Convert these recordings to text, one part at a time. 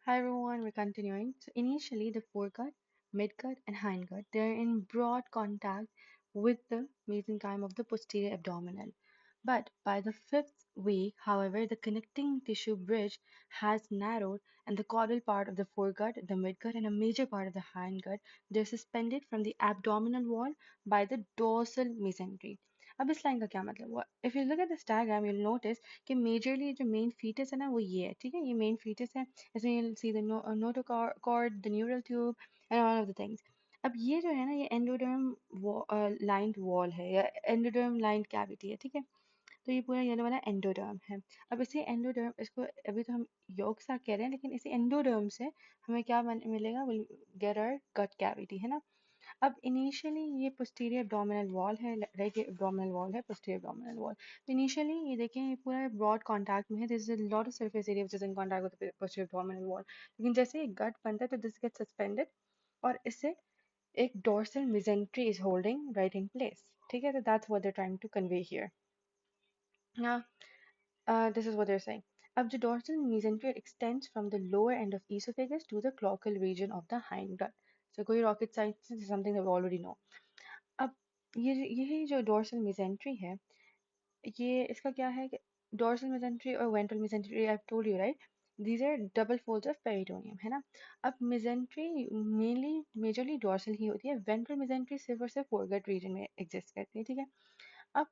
Hi everyone, we're continuing. So initially the foregut, midgut, and hindgut, they're in broad contact with the mesenchyme of the posterior abdominal. But by the fifth week, however, the connecting tissue bridge has narrowed and the caudal part of the foregut, the midgut, and a major part of the hindgut, they're suspended from the abdominal wall by the dorsal mesentery. अब इस line का क्या मतलब हुआ? If you look at this diagram, you'll notice कि majorly जो main fetus है ना वो ये है, ठीक है? ये main fetus है. इसमें you'll see the notochord, the neural tube, and all of the things. अब ये जो है ना ये एंडोडर्म lined wall है या एंडोडर्म lined cavity है, ठीक है? तो ये पूरा येलो वाला एंडोडर्म है. अब इसे एंडोडर्म इसको अभी तो हम yolk सा कह रहे हैं लेकिन इसी एंडोडर्म से हमें क्या मिलेगा? We'll get our gut cavity, है ना? अब इनिशियली ये पोस्टीरियर abdominal वॉल है, राइट? ये abdominal वॉल है, पोस्टीरियर abdominal वॉल. तो इनिशियली ये देखें ये पूरा ब्रॉड कॉन्टैक्ट में है. This is a lot of surface area which is in contact with the posterior abdominal wall. लेकिन जैसे ये गट बनता है तो दिस गेट्स सस्पेंडेड और इससे एक dorsal mesentery is holding right in place. ठीक है, तो that's what they are trying to convey here. Now this is what they're saying. अब the dorsal mesentery extends from the lower end of esophagus to the cloacal region of the hindgut. So कोई rocket science, this is something that we already know. अब यही जो dorsal mesentery है ये इसका क्या है कि डोर्सल मेसेंट्री और ventral mesentery I told you right these are double folds of peritoneum, है ना? अब मेसेंट्री मेनली मेजरली डोर्सल ही होती है. वेंट्रल मेसेंट्री सिर्फ और सिर्फ फोरगट रीजन में एग्जिस्ट करती है, ठीक है? अब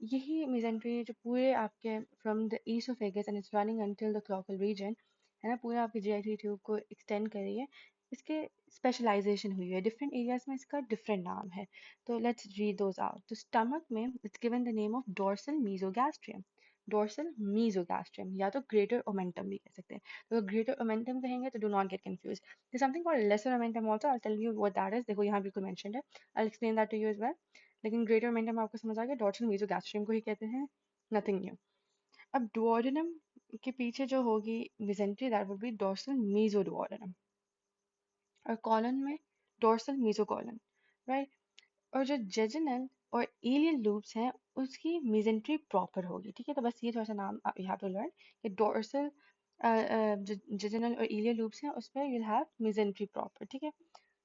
यही मेसेंट्री जो पूरे आपके from the oesophagus and it's running until the cloacal region, है ना, पूरे आपके जीआईटी ट्यूब को एक्सटेंड कर रही है. इसके स्पेशलाइजेशन हुई है डिफरेंट एरियाज में, इसका डिफरेंट नाम है. तो लेट्स रीड दोज आउट. तो स्टमक में it's given the name of dorsal mesogastrium. Dorsal mesogastrium या तो ग्रेटर ओमेंटम भी कह सकते हैं. तो ग्रेटर ओमेंटम कहेंगे तो do not get confused. There something called lesser omentum also. I tell you what that is. देखो यहाँ बिल्कुल मेंशन्ड है. I will explain that to you as well. लेकिन ग्रेटर ओमेंटम आपको समझ आ गया. डोर्सल मीजोगैस्ट्रियम को ही कहते हैं, नथिंग न्यू. अब डुओडेनम के पीछे जो होगी mesentery that would be dorsal mesoduodenum. और कॉलन में डोर्सल मीजोकॉलन, राइट? और जो जेजुनल और एलियल लूप्स हैं उसकी मेसेंट्री प्रॉपर होगी, ठीक है? तो बस ये थोड़ा सा नाम यू हैव टू लर्न कि डोर्सल जो जेजुनल और एलियल लूप्स हैं उस पर यू हैव मेसेंट्री प्रॉपर, ठीक है?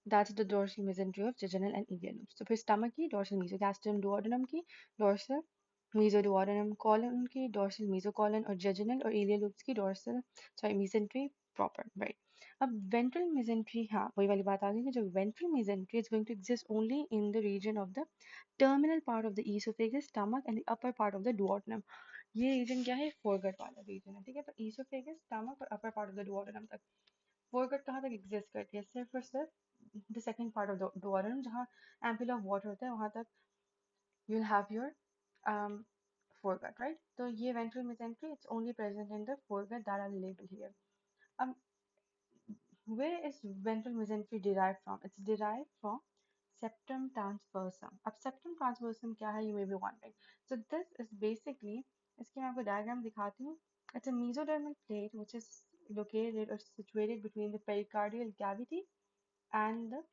That's the dorsal mesentery of jejunal and ileal loops. तो फिर स्टमक की डोर्सल मीजोगैस्ट्रियम, डुओडेनम की डोर्सल मीजोडुओडेनम, कॉलन की डोर्सल मीजोकॉलन और जेजुनल और एलियल लूप्स की dorsal sorry mesentery proper, right? अब वेंट्रल मेसेंट्री, हाँ वही वाली बात आ गई कि जो ventral mesentery is going to exist only in the region of the terminal part of the oesophagus, stomach and the upper part of the duodenum. ये रीजन क्या है? फोरगट वाला रीजन है, ठीक है? तो ईसोफेगस, स्टमक और upper part of the duodenum तक. फोरगट कहाँ तक एग्जिस्ट करती है? सिर्फ और सिर्फ the second part of the duodenum जहाँ एम्पल ऑफ वाटर होता है वहां तक you will have your foregut, right? So ये ventral mesentery it's only present in the foregut that are labeled here. अब where is ventral mesentery derived from? It's derived from septum transversum. अब septum transversum क्या है? You may be wondering. So this is basically, इसकी मैं आपको diagram दिखाती हूँ. It's a mesodermal plate which is located or situated between the pericardial cavity and the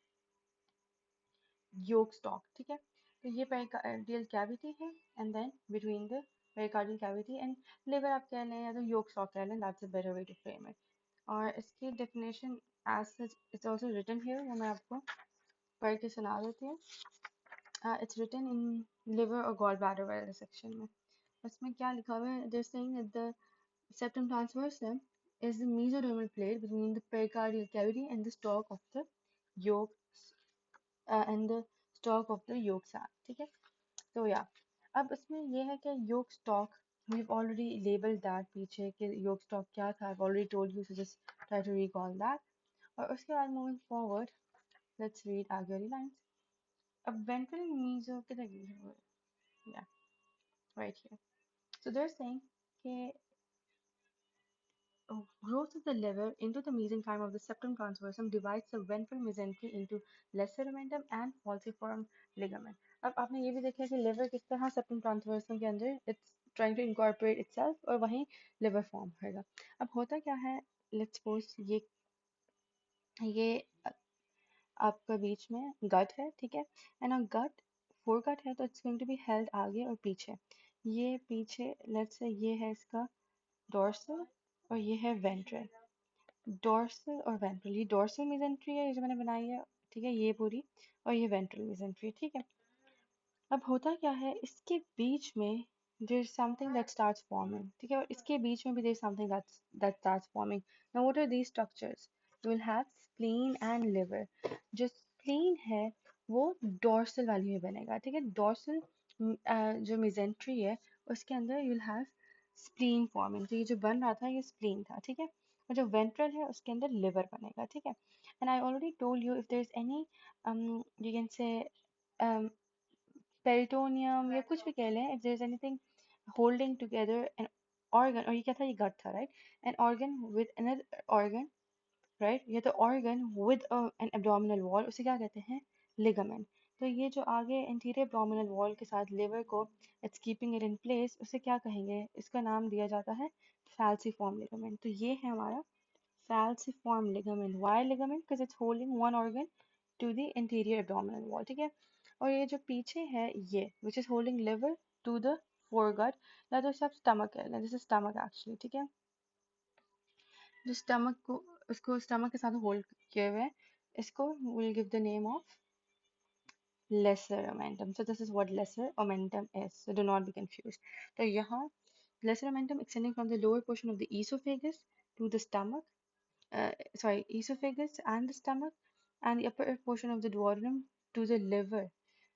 yolk stalk, ठीक है? तो ये pericardial cavity है and then between the pericardial cavity and liver आप कह लें या तो yolk stalk कह लें. That's a better way to frame it. और इसकी definition as such it's also written here, वो मैं आपको पढ़ के सुना देती हूँ. It's written in liver or gallbladder वाले section में. उसमें क्या लिखा हुआ है? They're saying that the septum transversum is the mesodermal plate between the pericardial cavity and the stalk of the yolk yolk sac, ठीक है? तो या अब इसमें ये है कि yolk stalk we've already labeled that पीछे कि yolk stalk क्या था. I've already told you, so just try to recall that. और उसके बाद moving forward, let's read आगे वाली lines. अब ventral meso किधर गई है वो? Yeah, right here. So they're saying कि growth of the liver into the mesenchyme of the septum transversum divides the ventral mesentery into lesser omentum and falciform ligament. अब आपने ये भी देखा है कि liver किस तरह septum transversum के अंदर it's trying to incorporate itself और वहीं liver form होगा. अब होता क्या है? Let's suppose ये आपका बीच में gut है, ठीक है? and a gut foregut है तो it's going to be held आगे और पीछे. ये पीछे let's say ये है इसका dorsal और ये है ventral. डोर्सल और वेंट्रल, ये डोर्सल मेसेंट्री है, ये जो मैंने बनाई है, ठीक है, ये पूरी, और ये वेंट्रल मेसेंट्री, ठीक है। अब होता क्या है, इसके बीच में there is something that starts forming, ठीक है, और इसके बीच में भी there is something that starts forming. Now what are these structures? You will have spleen and liver. जो spleen है वो dorsal वाली में बनेगा, ठीक है, dorsal जो mesentery है उसके अंदर you will have spleen forming, तो ये जो बन रहा था ये spleen था, ठीक है, और जो ventral है उसके अंदर liver बनेगा, ठीक है। And I already told you if there is any you can say um, peritoneum या कुछ भी कह लें, if there is anything holding together an organ, और ये क्या था, ये gut था, right, an organ with another organ, right, या तो organ with an abdominal wall, उसे क्या कहते हैं, ligament। तो ये जो आगे anterior abdominal wall के साथ liver को it's keeping it in place, उसे क्या कहेंगे, इसका नाम दिया जाता है falciform ligament। तो ये है हमारा falciform ligament। Why ligament? Because it's holding one organ to the anterior abdominal wall, ठीक है। और ये जो पीछे है ये which is holding liver to the foregut, या तो सब stomach है, this is stomach actually, ठीक है, जो stomach को उसको stomach के साथ होल्ड किए हुए हैं, इसको we'll give the name of lesser omentum. So this is what lesser omentum is, so do not be confused। तो यहाँ lesser omentum extending from the lower portion of the esophagus to the stomach, esophagus and the stomach, and the upper portion of the duodenum to the liver।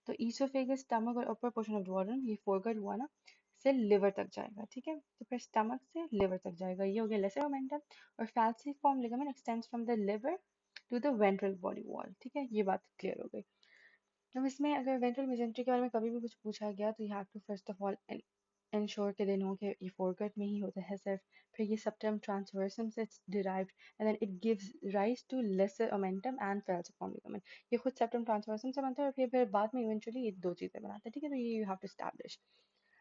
तो esophagus, stomach और upper portion of duodenum, ये foregut हुआ ना, से liver तक जाएगा, ठीक है, तो फिर stomach से liver तक जाएगा, ये हो गया lesser omentum। और falciform ligament extends from the liver to the ventral body wall, ठीक है, ये बात क्लियर हो गई। अब इसमें अगर वेंट्रल मेजेंट्री के बारे में कभी भी कुछ पूछा गया तो you have to first of all ensure के दे नो कि ये फोरगट में ही होता है सिर्फ, फिर ये septum transversum से derived and then it gives rise to lesser omentum and falciform ligament। ये खुद septum transversum से बनता है और फिर बाद में इवेंचुअली ये दो चीजें बनाता है, ठीक है, तो ये यू हैव टू establish।